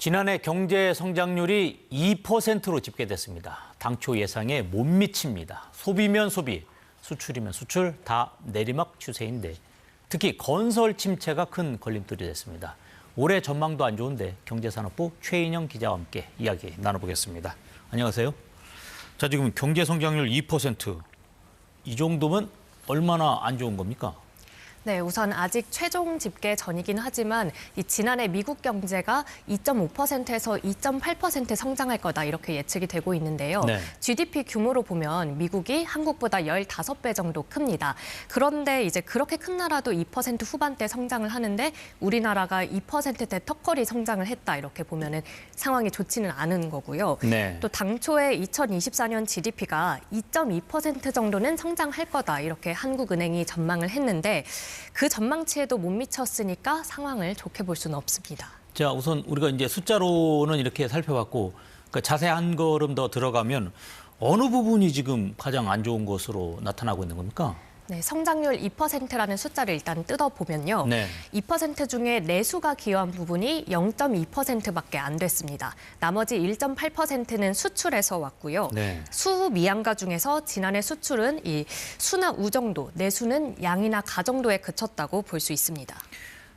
지난해 경제 성장률이 2%로 집계됐습니다. 당초 예상에 못 미칩니다. 소비면 소비, 수출이면 수출 다 내리막 추세인데 특히 건설 침체가 큰 걸림돌이 됐습니다. 올해 전망도 안 좋은데 경제산업부 최인영 기자와 함께 이야기 나눠보겠습니다. 안녕하세요. 자, 지금 경제 성장률 2%, 이 정도면 얼마나 안 좋은 겁니까? 네, 우선 아직 최종 집계 전이긴 하지만 지난해 미국 경제가 2.5%에서 2.8% 성장할 거다 이렇게 예측이 되고 있는데요. 네. GDP 규모로 보면 미국이 한국보다 15배 정도 큽니다. 그런데 이제 그렇게 큰 나라도 2% 후반대 성장을 하는데 우리나라가 2%대 턱걸이 성장을 했다 이렇게 보면은 상황이 좋지는 않은 거고요. 네. 또 당초에 2024년 GDP가 2.2% 정도는 성장할 거다 이렇게 한국은행이 전망을 했는데 그 전망치에도 못 미쳤으니까 상황을 좋게 볼 수는 없습니다. 자, 우선 우리가 이제 숫자로는 이렇게 살펴봤고 그러니까 자세히 한 걸음 더 들어가면 어느 부분이 지금 가장 안 좋은 것으로 나타나고 있는 겁니까? 네, 성장률 2%라는 숫자를 일단 뜯어보면요. 네. 2% 중에 내수가 기여한 부분이 0.2%밖에 안 됐습니다. 나머지 1.8%는 수출에서 왔고요. 네. 수 미양가 중에서 지난해 수출은 이 수나 우 정도, 내수는 양이나 가 정도에 그쳤다고 볼 수 있습니다.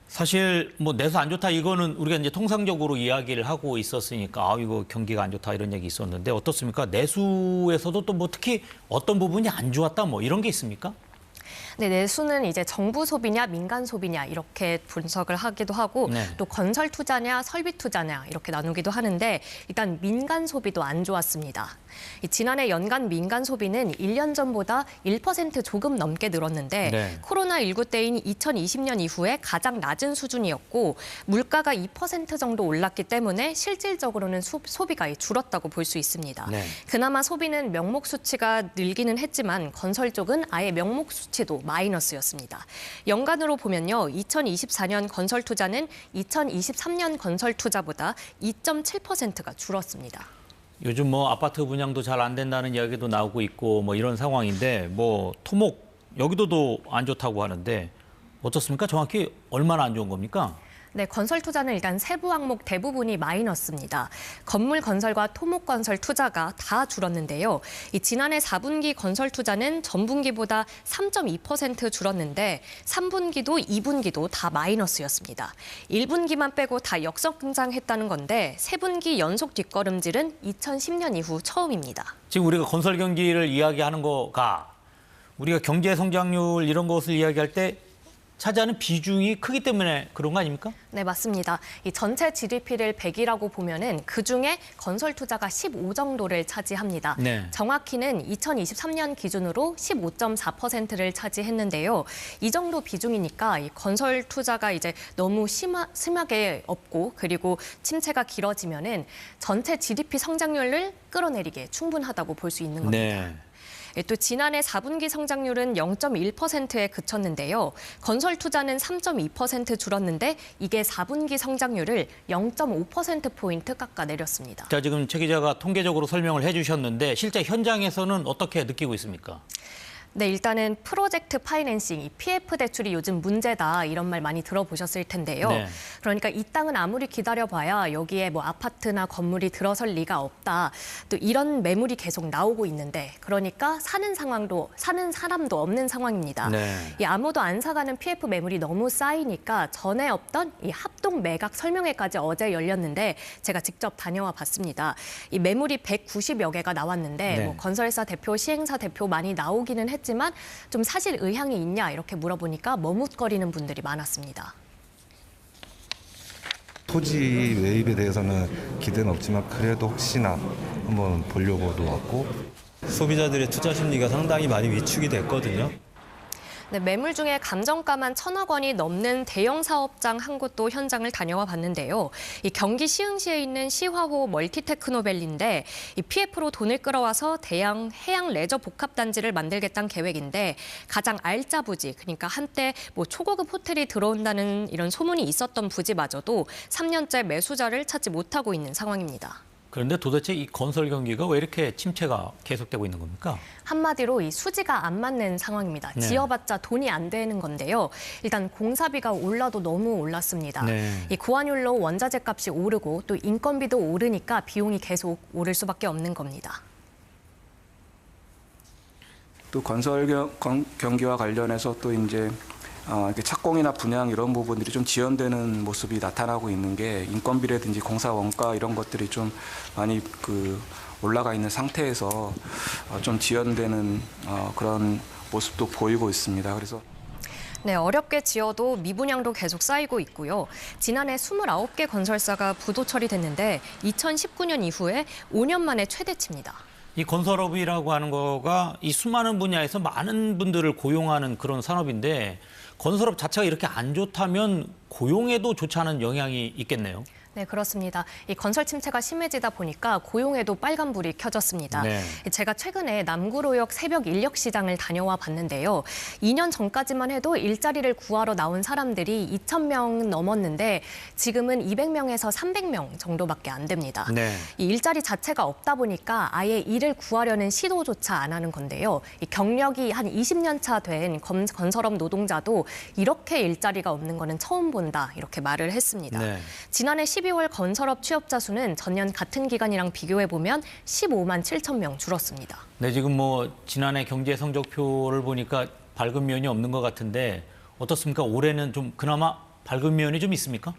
사실 뭐 내수 안 좋다 이거는 우리가 이제 통상적으로 이야기를 하고 있었으니까 이거 경기가 안 좋다 이런 얘기 있었는데 어떻습니까? 내수에서도 또 뭐 특히 어떤 부분이 안 좋았다 뭐 이런 게 있습니까? 네, 내수는 이제 정부 소비냐 민간 소비냐 이렇게 분석을 하기도 하고 네. 또 건설 투자냐 설비 투자냐 이렇게 나누기도 하는데 일단 민간 소비도 안 좋았습니다. 지난해 연간 민간 소비는 1년 전보다 1% 조금 넘게 늘었는데 네. 코로나19 때인 2020년 이후에 가장 낮은 수준이었고 물가가 2% 정도 올랐기 때문에 실질적으로는 소비가 줄었다고 볼 수 있습니다. 네. 그나마 소비는 명목 수치가 늘기는 했지만 건설 쪽은 아예 명목 수치도 마이너스였습니다. 연간으로 보면요. 2024년 건설 투자는 2023년 건설 투자보다 2.7%가 줄었습니다. 요즘 뭐 아파트 분양도 잘 안 된다는 이야기도 나오고 있고 뭐 이런 상황인데 뭐 토목 여기도 안 좋다고 하는데 어떻습니까? 정확히 얼마나 안 좋은 겁니까? 네, 건설 투자는 일단 세부 항목 대부분이 마이너스입니다. 건물 건설과 토목 건설 투자가 다 줄었는데요. 지난해 4분기 건설 투자는 전분기보다 3.2% 줄었는데 3분기도 2분기도 다 마이너스였습니다. 1분기만 빼고 다 역성장했다는 건데 3분기 연속 뒷걸음질은 2010년 이후 처음입니다. 지금 우리가 건설 경기를 이야기하는 거가 우리가 경제 성장률 이런 것을 이야기할 때 차지하는 비중이 크기 때문에 그런 거 아닙니까? 네, 맞습니다. 이 전체 GDP를 100이라고 보면은 그중에 건설 투자가 15 정도를 차지합니다. 네. 정확히는 2023년 기준으로 15.4%를 차지했는데요. 이 정도 비중이니까 이 건설 투자가 이제 너무 심하게 없고 그리고 침체가 길어지면은 전체 GDP 성장률을 끌어내리기에 충분하다고 볼 수 있는 겁니다. 네. 또 지난해 4분기 성장률은 0.1%에 그쳤는데요. 건설 투자는 3.2% 줄었는데 이게 4분기 성장률을 0.5%포인트 깎아내렸습니다. 자, 지금 최 기자가 통계적으로 설명을 해주셨는데 실제 현장에서는 어떻게 느끼고 있습니까? 네, 일단은 프로젝트 파이낸싱, 이 PF 대출이 요즘 문제다 이런 말 많이 들어보셨을 텐데요. 네. 그러니까 이 땅은 아무리 기다려봐야 여기에 뭐 아파트나 건물이 들어설 리가 없다. 또 이런 매물이 계속 나오고 있는데 그러니까 사는 사람도 없는 상황입니다. 네. 이 아무도 안 사가는 PF 매물이 너무 쌓이니까 전에 없던 이 합동 매각 설명회까지 어제 열렸는데 제가 직접 다녀와 봤습니다. 이 매물이 190여 개가 나왔는데 네. 뭐 건설사 대표, 시행사 대표 많이 나오기는 했지만 좀 사실 의향이 있냐 이렇게 물어보니까 머뭇거리는 분들이 많았습니다. 토지 매입에 대해서는 기대는 없지만 그래도 혹시나 한번 보려고도 왔고 소비자들의 투자 심리가 상당히 많이 위축이 됐거든요. 네, 매물 중에 감정가만 1,000억 원이 넘는 대형 사업장 한 곳도 현장을 다녀와 봤는데요. 이 경기 시흥시에 있는 시화호 멀티테크노밸리인데 이 PF로 돈을 끌어와서 대형 해양 레저 복합단지를 만들겠다는 계획인데 가장 알짜 부지, 그러니까 한때 뭐 초고급 호텔이 들어온다는 이런 소문이 있었던 부지마저도 3년째 매수자를 찾지 못하고 있는 상황입니다. 그런데 도대체 이 건설 경기가 왜 이렇게 침체가 계속되고 있는 겁니까? 한마디로 이 수지가 안 맞는 상황입니다. 네. 지어봤자 돈이 안 되는 건데요. 일단 공사비가 올라도 너무 올랐습니다. 네. 이 고환율로 원자재 값이 오르고 또 인건비도 오르니까 비용이 계속 오를 수밖에 없는 겁니다. 또 건설 경기와 관련해서 또 이제 이렇게 착공이나 분양 이런 부분들이 좀 지연되는 모습이 나타나고 있는 게 인건비라든지 공사 원가 이런 것들이 좀 많이 올라가 있는 상태에서 좀 지연되는 그런 모습도 보이고 있습니다. 그래서 네, 어렵게 지어도 미분양도 계속 쌓이고 있고요. 지난해 29개 건설사가 부도 처리됐는데 2019년 이후에 5년 만에 최대치입니다. 이 건설업이라고 하는 거가 이 수많은 분야에서 많은 분들을 고용하는 그런 산업인데 건설업 자체가 이렇게 안 좋다면 고용에도 좋지 않은 영향이 있겠네요. 네, 그렇습니다. 이 건설 침체가 심해지다 보니까 고용에도 빨간불이 켜졌습니다. 네. 제가 최근에 남구로역 새벽 인력 시장을 다녀와 봤는데요. 2년 전까지만 해도 일자리를 구하러 나온 사람들이 2,000명 넘었는데 지금은 200명에서 300명 정도밖에 안 됩니다. 네. 이 일자리 자체가 없다 보니까 아예 일을 구하려는 시도조차 안 하는 건데요. 이 경력이 한 20년 차 된 건설업 노동자도 이렇게 일자리가 없는 거는 처음 본다 이렇게 말을 했습니다. 네. 지난해 12월 건설업 취업자 수는 전년 같은 기간이랑 비교해 보면 15만 7천 명 줄었습니다. 네, 지금 뭐 지난해 경제 성적표를 보니까 밝은 면이 없는 것 같은데 어떻습니까? 올해는 좀 그나마 밝은 면이 좀 있습니까?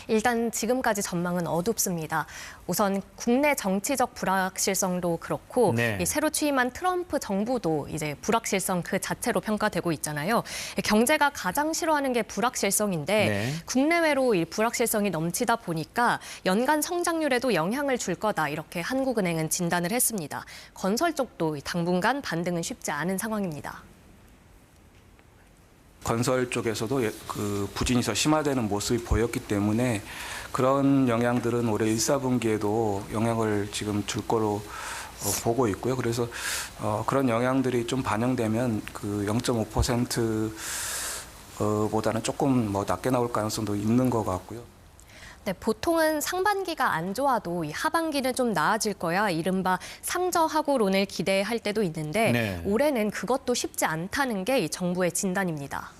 일단 지금까지 전망은 어둡습니다. 우선 국내 정치적 불확실성도 그렇고 네. 이 새로 취임한 트럼프 정부도 이제 불확실성 그 자체로 평가되고 있잖아요. 경제가 가장 싫어하는 게 불확실성인데 네. 국내외로 이 불확실성이 넘치다 보니까 연간 성장률에도 영향을 줄 거다 이렇게 한국은행은 진단을 했습니다. 건설 쪽도 당분간 반등은 쉽지 않은 상황입니다. 건설 쪽에서도 부진이 더 심화되는 모습이 보였기 때문에 그런 영향들은 올해 1, 4분기에도 영향을 지금 줄 거로 보고 있고요. 그래서 그런 영향들이 좀 반영되면 그 0.5% 보다는 조금 낮게 나올 가능성도 있는 것 같고요. 네, 보통은 상반기가 안 좋아도 이 하반기는 좀 나아질 거야 이른바 상저하고론을 기대할 때도 있는데 네. 올해는 그것도 쉽지 않다는 게 이 정부의 진단입니다.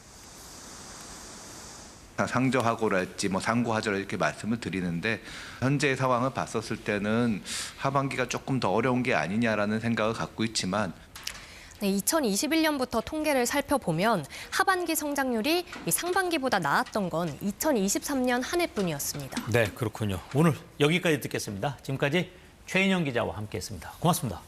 상저하고랄지 상고하저랄 이렇게 말씀을 드리는데 현재의 상황을 봤었을 때는 하반기가 조금 더 어려운 게 아니냐라는 생각을 갖고 있지만 네, 2021년부터 통계를 살펴보면 하반기 성장률이 이 상반기보다 나았던 건 2023년 한 해뿐이었습니다. 네, 그렇군요. 오늘 여기까지 듣겠습니다. 지금까지 최인영 기자와 함께했습니다. 고맙습니다.